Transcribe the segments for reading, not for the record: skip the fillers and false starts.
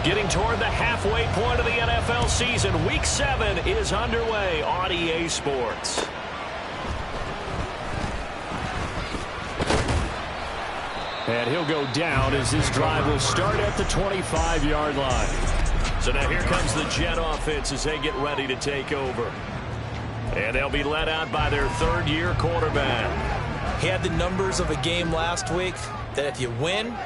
Getting toward the halfway point of the NFL season. Week 7 is underway on EA Sports. And he'll go down as this drive will start at the 25-yard line. So now here comes the Jet offense as they get ready to take over. And they'll be led out by their third-year quarterback. He had the numbers of a game last week that if you win,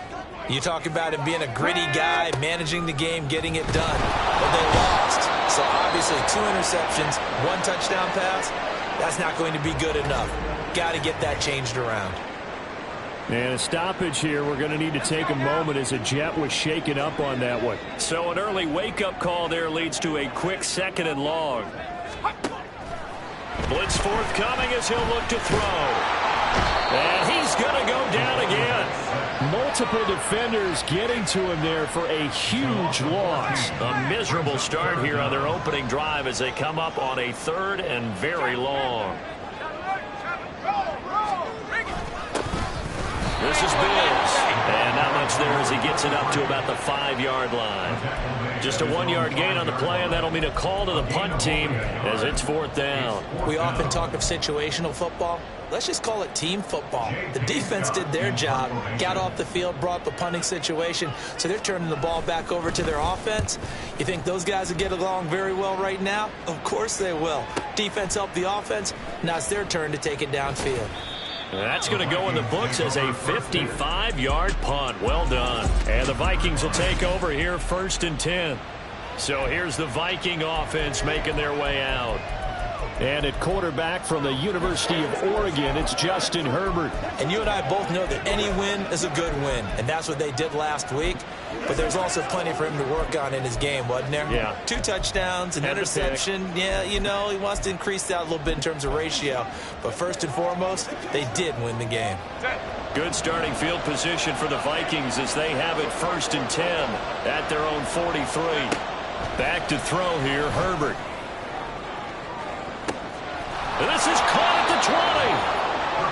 you talk about him being a gritty guy, managing the game, getting it done. But they lost. So obviously 2 interceptions, 1 touchdown pass, that's not going to be good enough. Got to get that changed around. And a stoppage here. We're going to need to take a moment as a Jet was shaken up on that one. So an early wake-up call there leads to a quick 2nd and long. Blitz forthcoming as he'll look to throw. And he's going to go down again. Multiple defenders getting to him there for a huge loss. A miserable start here on their opening drive as they come up on a 3rd and very long. This is Bills. And not much there as he gets it up to about the 5-yard line. Just a 1-yard gain on the play, and that'll mean a call to the punt team as it's 4th down. We often talk of situational football. Let's just call it team football. The defense did their job, got off the field, brought the punting situation, so they're turning the ball back over to their offense. You think those guys will get along very well right now? Of course they will. Defense helped the offense. Now it's their turn to take it downfield. That's going to go in the books as a 55-yard punt. Well done. And the Vikings will take over here 1st and 10. So here's the Viking offense making their way out. And at quarterback from the University of Oregon, it's Justin Herbert. And you and I both know that any win is a good win, and that's what they did last week. But there's also plenty for him to work on in his game, wasn't there? Yeah. 2 touchdowns, an interception. Yeah, you know, he wants to increase that a little bit in terms of ratio. But first and foremost, they did win the game. Good starting field position for the Vikings as they have it 1st and 10 at their own 43. Back to throw here, Herbert. This is caught at the 20.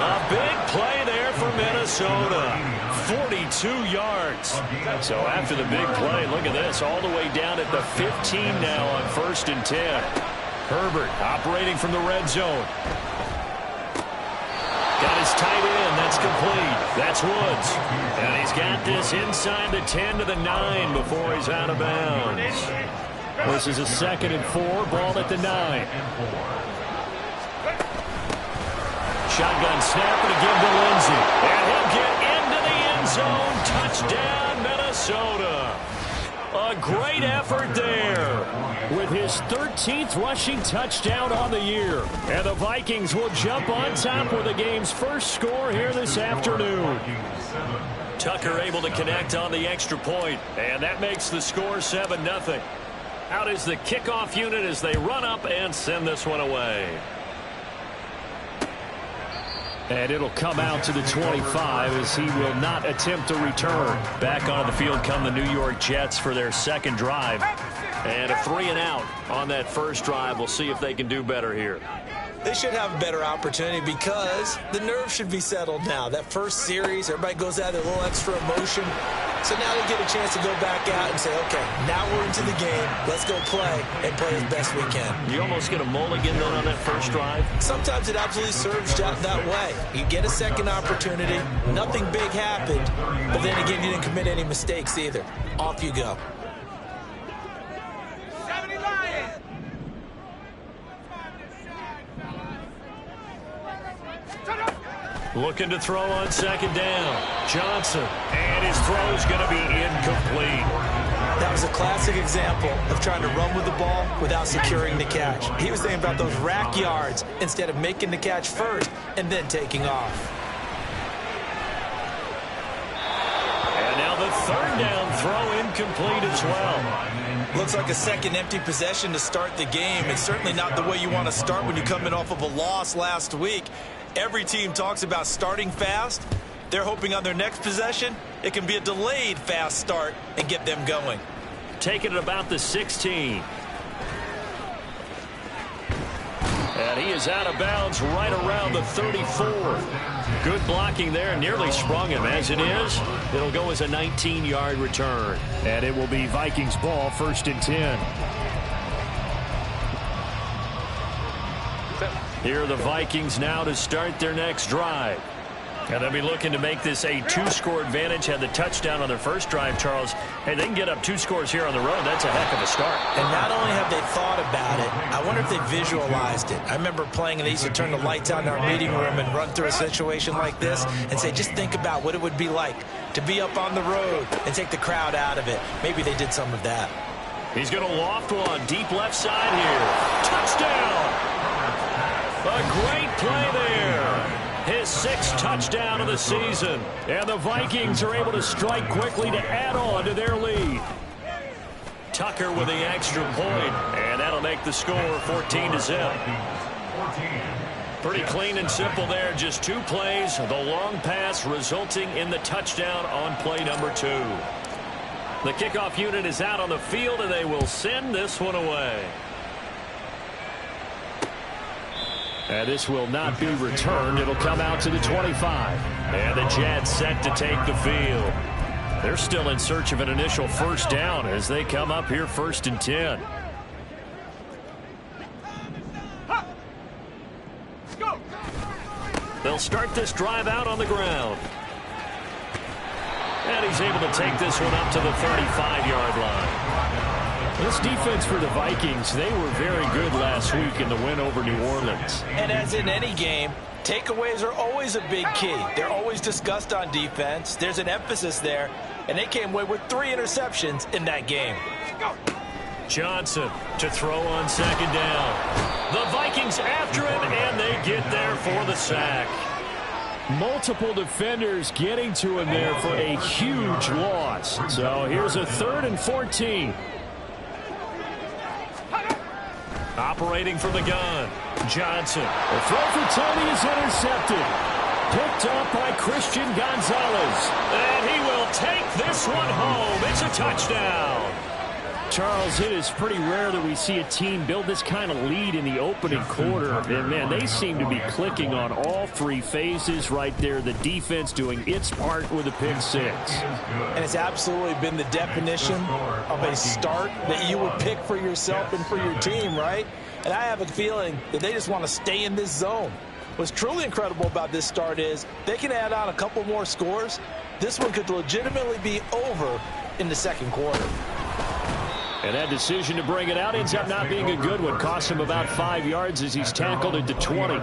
A big play there for Minnesota. 42 yards. So after the big play, look at this, all the way down at the 15 now on 1st and 10. Herbert operating from the red zone. Got his tight end. That's complete. That's Woods. And he's got this inside the 10 to the 9 before he's out of bounds. This is a 2nd and 4. Ball at the 9. Shotgun snap and again to Lindsey. And he'll get into the end zone. Touchdown, Minnesota. A great effort there with his 13th rushing touchdown on the year. And the Vikings will jump on top with the game's first score here this afternoon. Tucker able to connect on the extra point, and that makes the score 7-0. Out is the kickoff unit as they run up and send this one away. And it'll come out to the 25 as he will not attempt to return. Back onto the field come the New York Jets for their 2nd drive. And a 3-and-out on that first drive. We'll see if they can do better here. They should have a better opportunity because the nerves should be settled now. That first series, everybody goes out with a little extra emotion. So now they get a chance to go back out and say, okay, now we're into the game. Let's go play and play as best we can. You almost get a mulligan then on that first drive. Sometimes it absolutely serves that way. You get a second opportunity. Nothing big happened. But then again, you didn't commit any mistakes either. Off you go. Looking to throw on 2nd down. Johnson. And his throw is going to be incomplete. That was a classic example of trying to run with the ball without securing the catch. He was thinking about those rack yards instead of making the catch first and then taking off. And now the 3rd down throw incomplete as well. Looks like a second empty possession to start the game. It's certainly not the way you want to start when you're coming off of a loss last week. Every team talks about starting fast. They're hoping on their next possession, it can be a delayed fast start and get them going. Taking it about the 16. And And he is out of bounds right around the 34. Good blocking there, nearly sprung him. As it is, it'll go as a 19-yard return. And it will be Vikings ball, 1st and 10. Here are the Vikings now to start their next drive. And they'll be looking to make this a 2-score advantage. Had the touchdown on their first drive, Charles. Hey, they can get up 2 scores here on the road. That's a heck of a start. And not only have they thought about it, I wonder if they visualized it. I remember playing, and they used to turn the lights on in our meeting room and run through a situation like this and say, just think about what it would be like to be up on the road and take the crowd out of it. Maybe they did some of that. He's going to loft one deep left side here. Touchdown! A great play there. His 6th touchdown of the season. And the Vikings are able to strike quickly to add on to their lead. Tucker with the extra point, and that'll make the score 14-0. Pretty clean and simple there. Just 2 plays. The long pass resulting in the touchdown on play number 2. The kickoff unit is out on the field, and they will send this one away. And this will not be returned. It'll come out to the 25. And the Jets set to take the field. They're still in search of an initial first down as they come up here 1st and 10. They'll start this drive out on the ground. And he's able to take this one up to the 35-yard line. This defense for the Vikings, they were very good last week in the win over New Orleans. And as in any game, takeaways are always a big key. They're always discussed on defense. There's an emphasis there, and they came away with 3 interceptions in that game. Johnson to throw on 2nd down. The Vikings after him, and they get there for the sack. Multiple defenders getting to him there for a huge loss. So here's a 3rd and 14. Operating from the gun, Johnson. The throw for Tony is intercepted. Picked up by Christian Gonzalez. And he will take this one home. It's a touchdown. Charles, it is pretty rare that we see a team build this kind of lead in the opening quarter. And, man, they seem to be clicking on all 3 phases right there. The defense doing its part with a pick 6. And it's absolutely been the definition of a start that you would pick for yourself and for your team, right? And I have a feeling that they just want to stay in this zone. What's truly incredible about this start is they can add on a couple more scores. This one could legitimately be over in the 2nd quarter. And that decision to bring it out ends up not being a good one. Costs him about 5 yards as he's tackled into 20.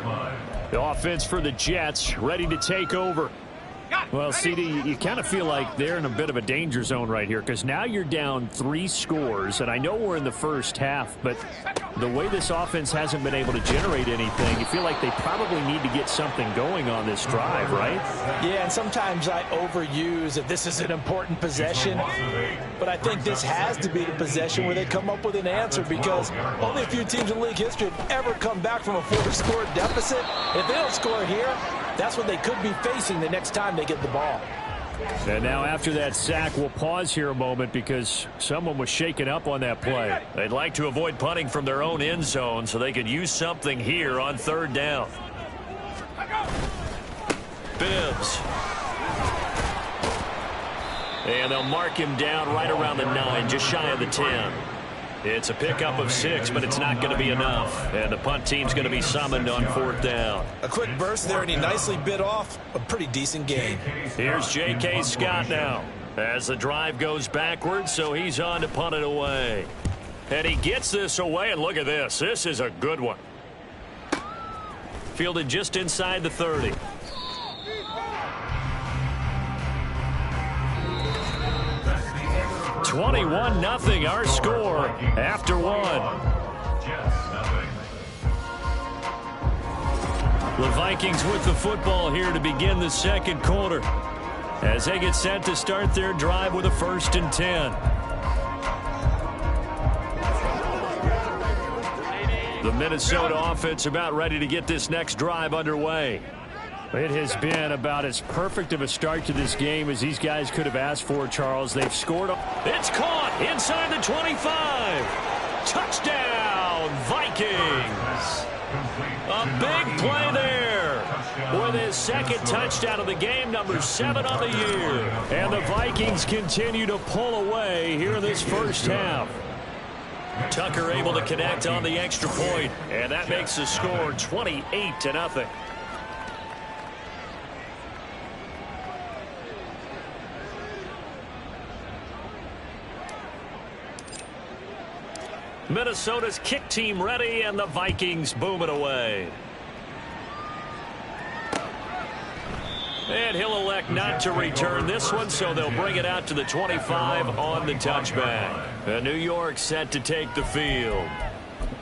The offense for the Jets ready to take over. Well, CD, you kind of feel like they're in a bit of a danger zone right here because now you're down 3 scores, and I know we're in the first half, but the way this offense hasn't been able to generate anything, you feel like they probably need to get something going on this drive, right? Yeah, and sometimes I overuse that this is an important possession, but I think this has to be the possession where they come up with an answer because only a few teams in league history have ever come back from a 4-score deficit. If they don't score here, that's what they could be facing the next time they get the ball. And now after that sack, we'll pause here a moment because someone was shaken up on that play. They'd like to avoid punting from their own end zone so they could use something here on 3rd down. Bibbs. And they'll mark him down right around the 9, just shy of the 10. It's a pickup of 6, but it's not going to be enough. And the punt team's going to be summoned on 4th down. A quick burst there, and he nicely bit off a pretty decent gain. Here's J.K. Scott now as the drive goes backwards, so he's on to punt it away. And he gets this away, and look at this. This is a good one. Fielded just inside the 30. (21-0) our score after 1. The Vikings with the football here to begin the 2nd quarter as they get set to start their drive with a 1st and 10. The Minnesota offense about ready to get this next drive underway. It has been about as perfect of a start to this game as these guys could have asked for, Charles. They've scored. It's caught inside the 25. Touchdown, Vikings. A big play there with his second touchdown of the game, number 7 on the year. And the Vikings continue to pull away here in this first half. Tucker able to connect on the extra point, and that makes the score 28-0. Minnesota's kick team ready, and the Vikings boom it away. And he'll elect not to return this one, so they'll bring it out to the 25 on the touchback. And New York set to take the field.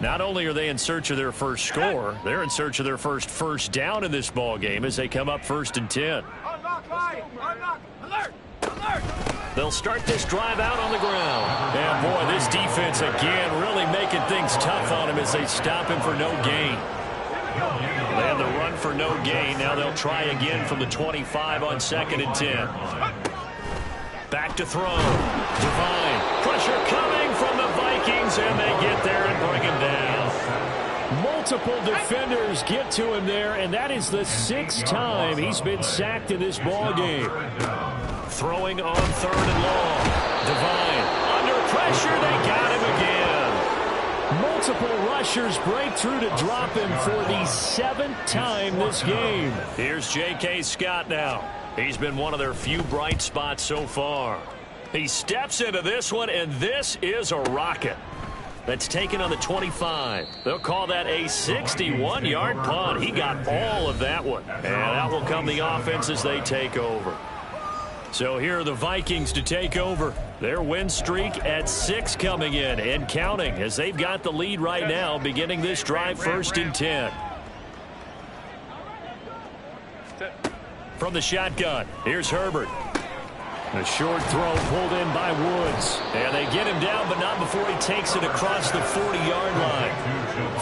Not only are they in search of their first score, they're in search of their first down in this ball game as they come up 1st and 10. They'll start this drive out on the ground. And, boy, this defense again really making things tough on him as they stop him for no gain. And the run for no gain. Now they'll try again from the 25 on 2nd and 10. Back to throw. Devine. Pressure coming from the Vikings, and they get there and bring him down. Multiple defenders get to him there, and that is the 6th time he's been sacked in this ball game. Throwing on 3rd and long. Devine under pressure. They got him again. Multiple rushers break through to drop him for the 7th time this game. Here's J.K. Scott now. He's been one of their few bright spots so far. He steps into this one, and this is a rocket. That's taken on the 25. They'll call that a 61-yard punt. He got all of that one. And out will come the offense as they take over. So here are the Vikings to take over. Their win streak at 6 coming in and counting as they've got the lead right now beginning this drive 1st and 10. From the shotgun, here's Herbert. A short throw pulled in by Woods. And they get him down, but not before he takes it across the 40-yard line.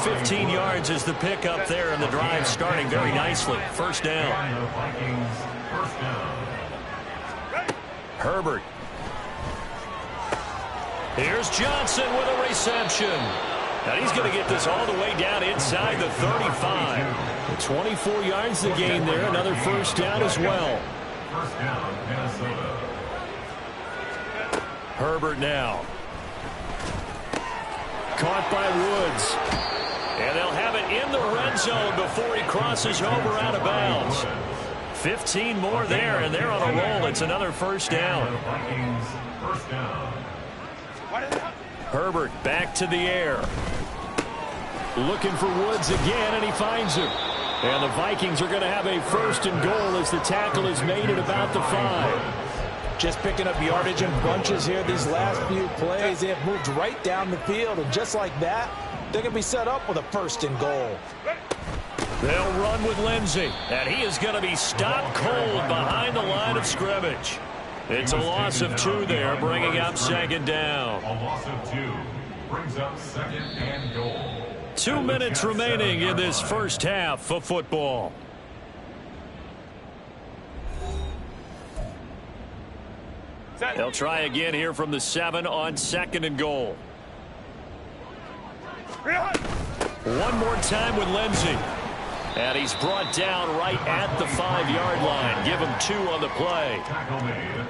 15 yards is the pickup there, and the drive starting very nicely. 1st down. Herbert. Here's Johnson with a reception. And he's going to get this all the way down inside the 35. 24 yards to gain there. Another 1st down as well. Herbert now. Caught by Woods. And they'll have it in the red zone before he crosses over out of bounds. 15 more there, and they're on a roll. It's another 1st down. Herbert back to the air. Looking for Woods again, and he finds him. And the Vikings are going to have a 1st and goal as the tackle is made at about the 5. Just picking up yardage in bunches here these last few plays. They have moved right down the field, and just like that, they're going to be set up with a 1st and goal. They'll run with Lindsey, and he is going to be stopped cold behind the line of scrimmage. It's a loss of 2 there, bringing up 2nd down. A loss of 2 brings up 2nd and goal. 2 minutes remaining in this first half of football. They'll try again here from the 7 on 2nd and goal. One more time with Lindsey. And he's brought down right at the 5-yard line. Give him 2 on the play.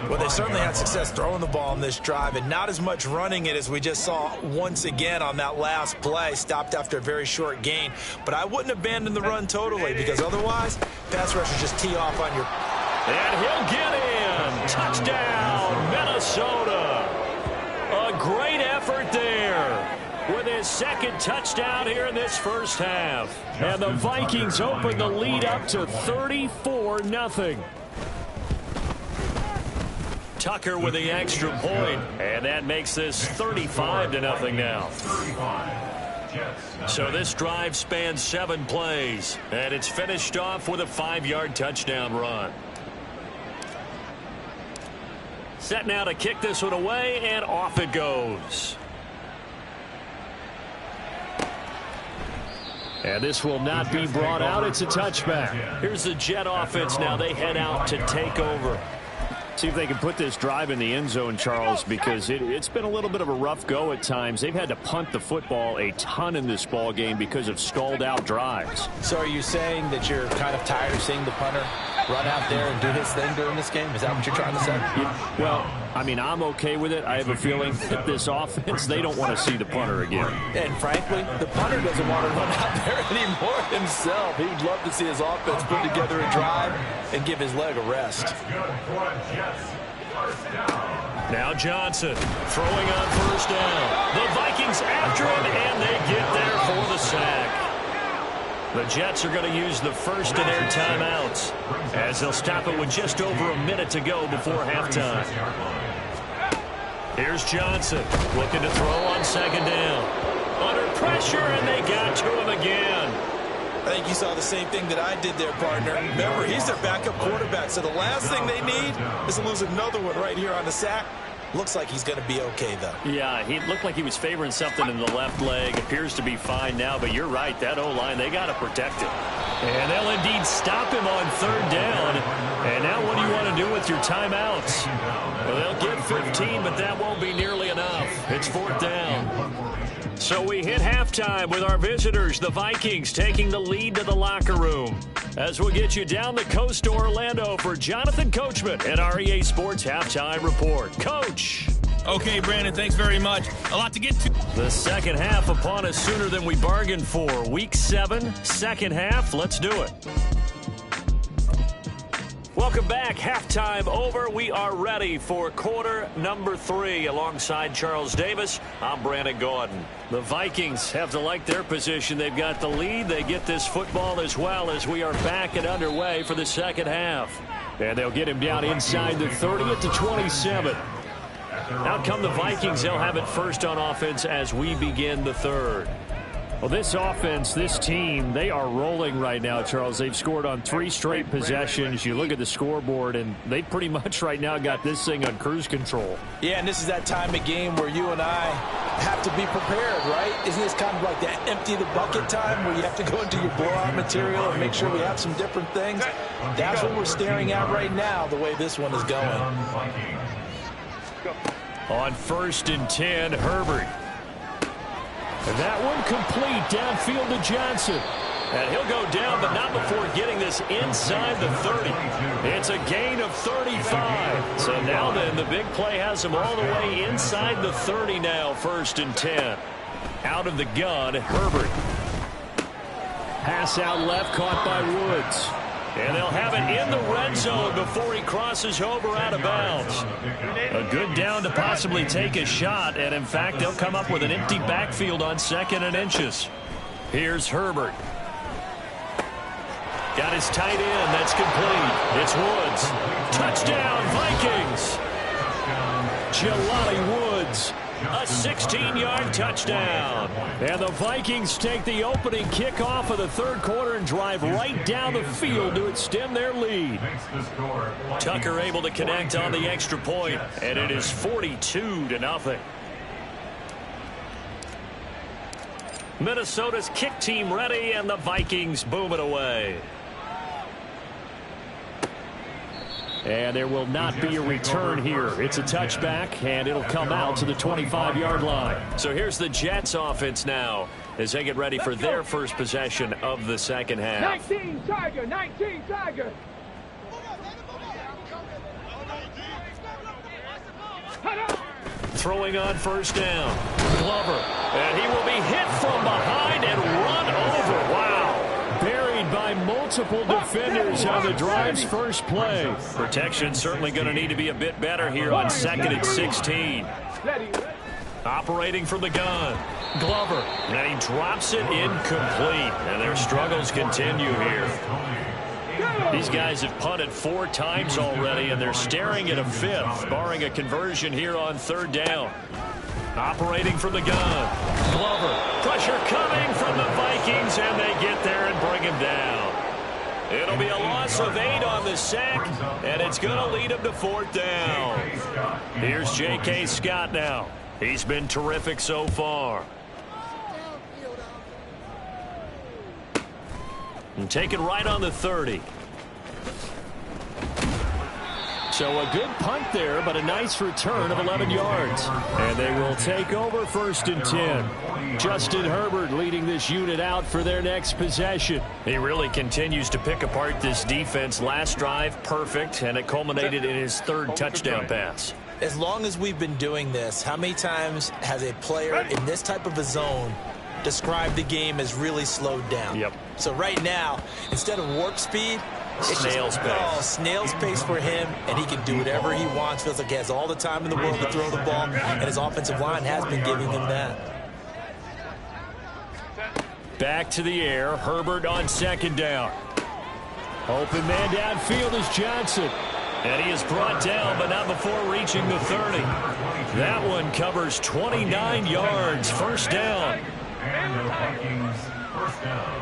Well, they certainly had success throwing the ball on this drive, and not as much running it as we just saw once again on that last play. Stopped after a very short gain. But I wouldn't abandon the run totally, because otherwise, pass rushers just tee off on your... And he'll get in. Touchdown, Minnesota. A great effort there with his 2nd touchdown here in this first half. And the Vikings open the lead up to 34-0. Tucker with the extra point, and that makes this 35-0 now. So this drive spans 7 plays, and it's finished off with a 5-yard touchdown run. Set now to kick this one away, and off it goes. And this will not be brought out. It's a touchback. Here's the Jet offense now. They head out to take over. See if they can put this drive in the end zone, Charles, because it's been a little bit of a rough go at times. They've had to punt the football a ton in this ball game because of stalled-out drives. So are you saying that you're kind of tired of seeing the punter run out there and do his thing during this game? Is that what you're trying to say? Well, I mean, I'm okay with it. I have a feeling that this offense, they don't want to see the punter again. And frankly, the punter doesn't want to run out there anymore himself. He'd love to see his offense put together a drive and give his leg a rest. Now Johnson throwing on first down. The Vikings after him, and they get there for the sack. The Jets are going to use the first of their timeouts as they'll stop it with just over a minute to go before halftime. Here's Johnson looking to throw on second down. Under pressure, and they got to him again. I think you saw the same thing that I did there, partner. Remember, he's their backup quarterback, so the last thing they need is to lose another one right here on the sack. Looks like he's going to be okay, though. Yeah, he looked like he was favoring something in the left leg. Appears to be fine now, but you're right. That O-line, they got to protect him. And they'll indeed stop him on third down. And now what do you want to do with your timeouts? Well, they'll get 15, but that won't be nearly enough. It's fourth down. So we hit halftime with our visitors, the Vikings, taking the lead to the locker room. As we'll get you down the coast to Orlando for Jonathan Coachman at our EA Sports Halftime Report. Coach. Okay, Brandon, thanks very much. A lot to get to. The second half upon us sooner than we bargained for. Week 7, second half. Let's do it. Welcome back. Halftime over. We are ready for quarter number 3. Alongside Charles Davis, I'm Brandon Gordon. The Vikings have to like their position. They've got the lead. They get this football as well as we are back and underway for the second half. And they'll get him down inside the 30 at the 27. Out come the Vikings. They'll have it first on offense as we begin the third. Well, this offense, this team, they are rolling right now, Charles. They've scored on 3 straight possessions. You look at the scoreboard, and they pretty much right now got this thing on cruise control. Yeah, and this is that time of game where you and I have to be prepared, right? Isn't this kind of like that empty the bucket time where you have to go into your blowout material and make sure we have some different things? That's what we're staring at right now, the way this one is going. On 1st and 10, Herbert. And that one complete downfield to Johnson. And he'll go down, but not before getting this inside the 30. It's a gain of 35. So now then, the big play has him all the way inside the 30 now, 1st and 10. Out of the gun, Herbert. Pass out left, caught by Woods. And they'll have it in the red zone before he crosses over out of bounds. A good down to possibly take a shot, and in fact, they'll come up with an empty backfield on 2nd and inches. Here's Herbert. Got his tight end. That's complete. It's Woods. Touchdown, Vikings. Jelani Woods. A 16-yard touchdown. And the Vikings take the opening kickoff of the third quarter and drive right down the field to extend their lead. Tucker able to connect on the extra point, and it is 42-0. Minnesota's kick team ready, and the Vikings boom it away. And there will not be a return here. It's a touchback, and it'll come out to the 25-yard line. So here's the Jets offense now as they get ready for their first possession of the second half. 19 Tiger, 19 Tiger. Throwing on first down. Glover. And he will be hit from behind and run over. Wow. Buried by multiple defenders on the drive's first play. Protection certainly going to need to be a bit better here on 2nd and 16. Operating from the gun. Glover. And he drops it incomplete. And their struggles continue here. These guys have punted 4 times already, and they're staring at a 5th, barring a conversion here on 3rd down. Operating from the gun. Glover. Pressure coming from the Vikings, and they get there and bring him down. It'll be a loss of 8 on the sack, and it's going to lead him to 4th down. Here's J.K. Scott now. He's been terrific so far. And take it right on the 30. So a good punt there, but a nice return of 11 yards. And they will take over 1st and 10. Justin Herbert leading this unit out for their next possession. He really continues to pick apart this defense. Last drive, perfect, and it culminated in his 3rd touchdown pass. As long as we've been doing this, how many times has a player in this type of a zone described the game as really slowed down? Yep. So right now, instead of warp speed, it's snail's pace. Oh, snail's pace for him, and he can do whatever he wants. Feels like he has all the time in the world to throw the ball, and his offensive line has been giving him that. Back to the air. Herbert on 2nd down. Open man downfield is Johnson. And he is brought down, but not before reaching the 30. That one covers 29 yards. 1st down. And the Vikings 1st down.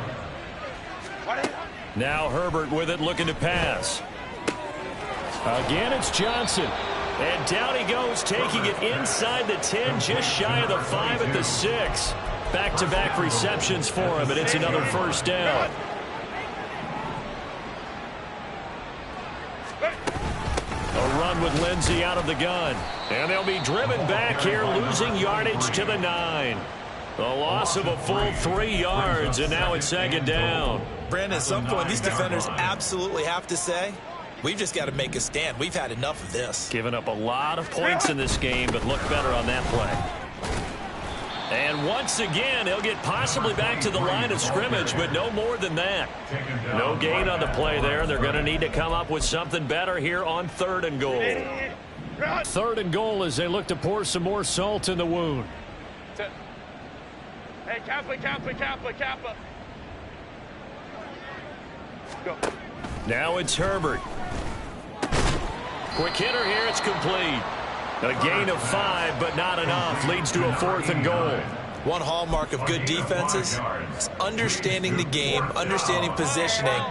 Now Herbert with it, looking to pass. Again, it's Johnson. And down he goes, taking it inside the 10, just shy of the 5 at the 6. Back-to-back receptions for him, and it's another 1st down. A run with Lindsey out of the gun. And they'll be driven back here, losing yardage to the 9. A loss of a full 3 yards, and now it's 2nd down. Brandon, at some point, these defenders absolutely have to say, we've just got to make a stand. We've had enough of this. Given up a lot of points in this game, but look better on that play. And once again, he'll get possibly back to the line of scrimmage, but no more than that. No gain on the play there. They're going to need to come up with something better here on 3rd and goal. 3rd and goal as they look to pour some more salt in the wound. Hey, Kappa. Go. Now it's Herbert. Quick hitter here. It's complete. A gain of 5, but not enough. Leads to a 4th and goal. One hallmark of good defenses is understanding the game, understanding positioning,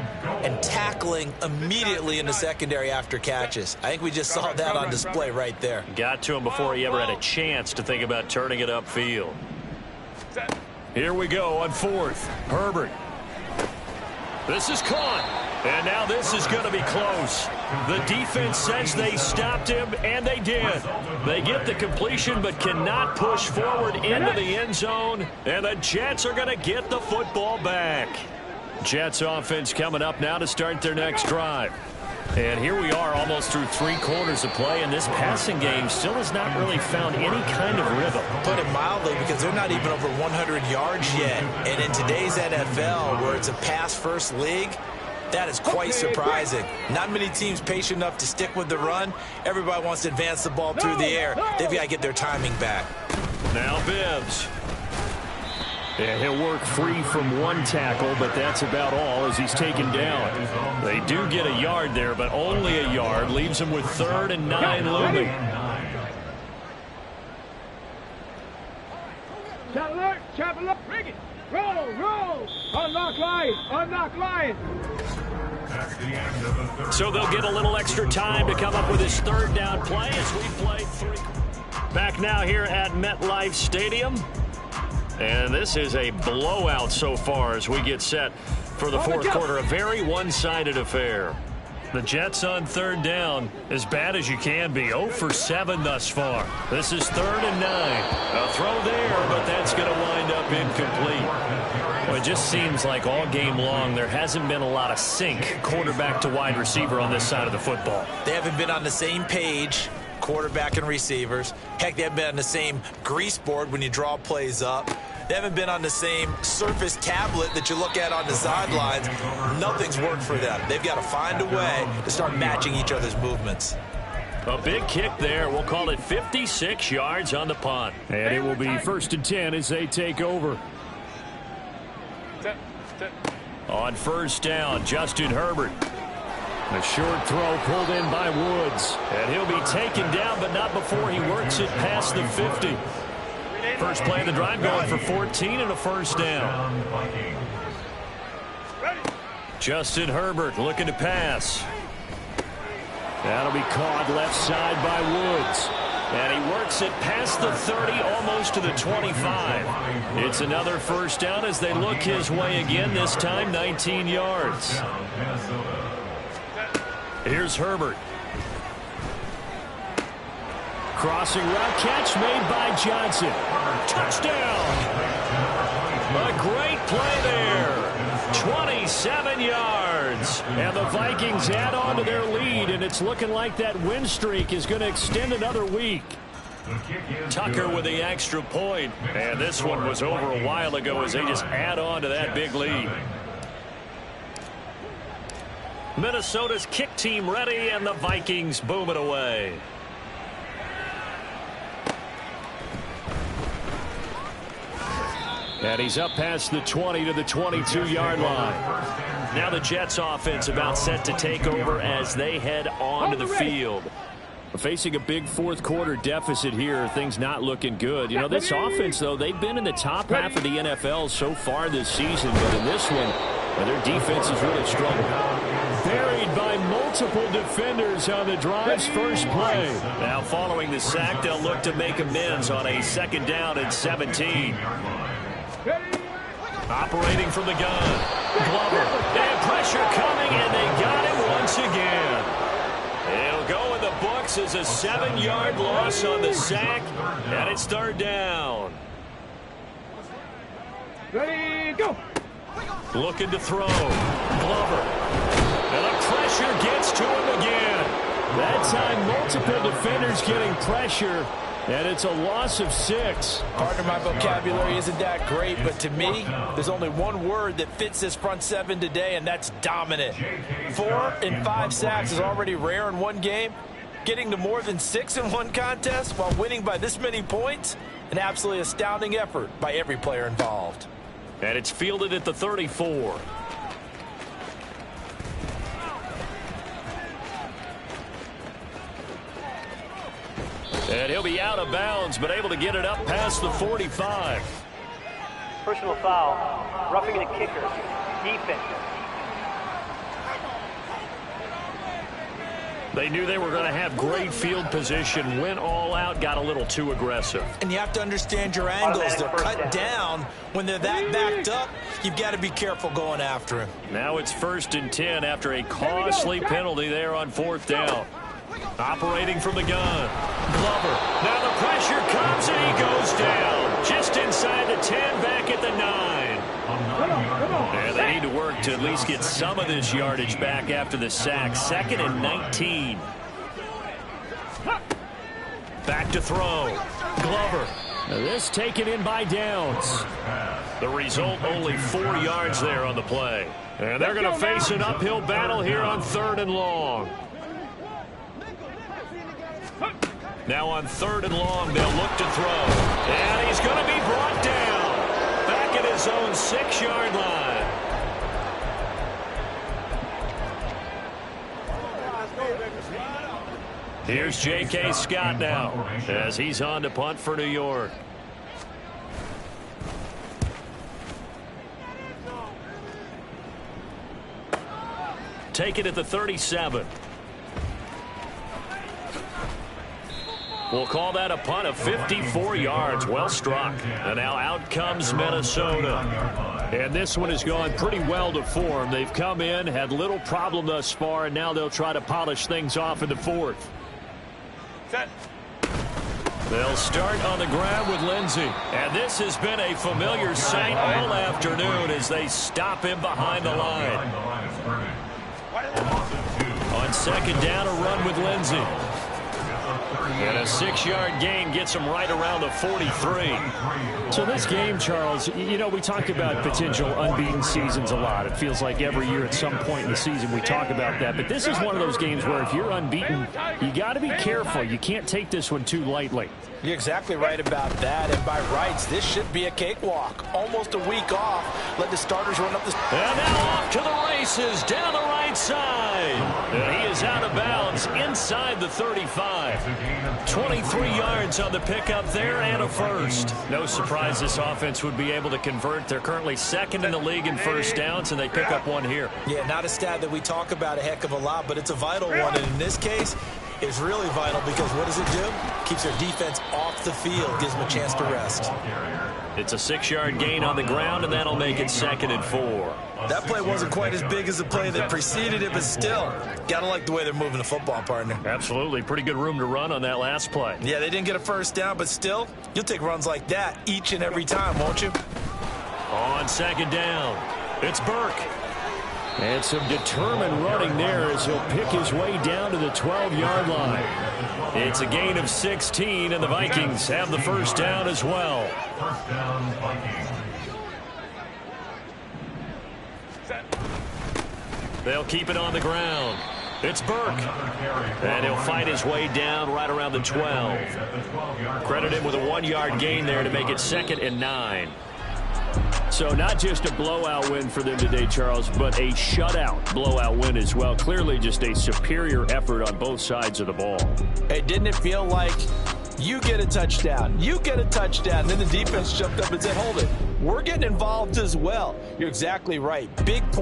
and tackling immediately in the secondary after catches. I think we just saw that on display right there. Got to him before he ever had a chance to think about turning it upfield. Here we go on 4th. Herbert. This is caught. And now this is going to be close. The defense says they stopped him, and they did. They get the completion but cannot push forward into the end zone, and the Jets are going to get the football back. Jets offense coming up now to start their next drive. And here we are almost through 3 quarters of play, and this passing game still has not really found any kind of rhythm. Put it mildly, because they're not even over 100 yards yet. And in today's NFL, where it's a pass-first league, that is quite surprising. Not many teams patient enough to stick with the run. Everybody wants to advance the ball through the air. They've got to get their timing back. Now Bibbs. And he'll work free from 1 tackle, but that's about all as he's taken down. They do get a yard there, but only a yard. Leaves him with 3rd and 9 looming. Chop alert, bring it. Roll. Unlock line. So they'll get a little extra time to come up with his 3rd down play as we play 3. Back now here at MetLife Stadium. And this is a blowout so far as we get set for the 4th quarter. A very one-sided affair. The Jets on 3rd down, as bad as you can be. 0 for 7 thus far. This is 3rd and 9. A throw there, but that's going to wind up incomplete. Well, it just seems like all game long there hasn't been a lot of sync quarterback to wide receiver on this side of the football. They haven't been on the same page, quarterback and receivers. Heck, they haven't been on the same grease board when you draw plays up. They haven't been on the same Surface tablet that you look at on the sidelines. Nothing's worked for them. They've got to find a way to start matching each other's movements. A big kick there. We'll call it 56 yards on the punt. And it will be 1st and 10 as they take over. On 1st down, Justin Herbert. A short throw pulled in by Woods. And he'll be taken down, but not before he works it past the 50. First play of the drive going for 14 and a 1st down. Justin Herbert looking to pass. That'll be caught left side by Woods. And he works it past the 30, almost to the 25. It's another 1st down as they look his way again, this time 19 yards. Here's Herbert. Crossing route catch made by Johnson. Touchdown! A great play there. 27 yards. And the Vikings add on to their lead, and it's looking like that win streak is going to extend another week. Tucker with the extra point. And this one was over a while ago as they just add on to that big lead. Minnesota's kick team ready, and the Vikings boom it away. And he's up past the 20 to the 22-yard line. Now the Jets offense about set to take over as they head onto the field. Facing a big fourth quarter deficit here, things not looking good. You know, this offense, though, they've been in the top half of the NFL so far this season, but in this one, their defense has really struggled. Buried by multiple defenders on the drive's first play. Now following the sack, they'll look to make amends on a 2nd down and 17. Operating from the gun. Glover. And pressure coming, and they got him once again. It'll go in the books as a 7-yard loss on the sack, and it's 3rd down. Ready, go. Looking to throw. Glover. And the pressure gets to him again. That time, multiple defenders getting pressure, and it's a loss of 6. Pardon my vocabulary isn't that great, but to me, there's only one word that fits this front 7 today, and that's dominant. 4 and 5 sacks is already rare in one game. Getting to more than 6 in one contest while winning by this many points, an absolutely astounding effort by every player involved. And it's fielded at the 34. And he'll be out of bounds, but able to get it up past the 45. Personal foul, roughing the kicker, defense. They knew they were going to have great field position, went all out, got a little too aggressive. And you have to understand your angles. They're cut down. When they're that backed up, you've got to be careful going after him. Now it's 1st and 10 after a costly penalty there on 4th down. Operating from the gun. Glover. Now the pressure comes and he goes down. Just inside the 10, back at the 9. And they need to work to at least get some of this yardage back after the sack. 2nd and 19. Back to throw. Glover. Now this taken in by Downs. The result, only 4 yards there on the play. And they're going to face an uphill battle here on 3rd and long. Now on 3rd and long, they'll look to throw. And he's going to be brought down. Back at his own 6-yard line. Here's J.K. Scott now as he's on to punt for New York. Take it at the 37. We'll call that a punt of 54 yards. Well struck. And now out comes Minnesota. And this one has gone pretty well to form. They've come in, had little problem thus far, and now they'll try to polish things off in the 4th. Set. They'll start on the ground with Lindsey. And this has been a familiar sight all afternoon as they stop him behind the line. On 2nd down, a run with Lindsey. And a 6-yard gain gets him right around the 43. So this game, Charles, you know, we talk about potential unbeaten seasons a lot. It feels like every year at some point in the season we talk about that. But this is one of those games where if you're unbeaten, you got to be careful. You can't take this one too lightly. You're exactly right about that. And by rights, this should be a cakewalk. Almost a week off. Let the starters run up the... And now off to the races down the right side. And he is out of bounds inside the 35. 23 yards on the pickup there and a first. No surprise this offense would be able to convert. They're currently 2nd in the league in first downs, and they pick up one here. Yeah, not a stat that we talk about a heck of a lot, but it's a vital one. And in this case, it's really vital because what does it do? Keeps their defense off the field, gives them a chance to rest. It's a 6-yard gain on the ground, and that'll make it 2nd and 4. That play wasn't quite as big as the play that preceded it, but still, gotta like the way they're moving the football, partner. Absolutely. Pretty good room to run on that last play. Yeah, they didn't get a first down, but still, you'll take runs like that each and every time, won't you? On 2nd down, it's Burke. And some determined running there as he'll pick his way down to the 12-yard line. It's a gain of 16, and the Vikings have the first down as well. First down, Vikings. They'll keep it on the ground. It's Burke. And he'll fight his way down right around the 12. Credit him with a 1-yard gain there to make it 2nd and 9. So not just a blowout win for them today, Charles, but a shutout blowout win as well. Clearly just a superior effort on both sides of the ball. Hey, didn't it feel like you get a touchdown, you get a touchdown, then the defense jumped up and said, hold it, we're getting involved as well. You're exactly right. Big point.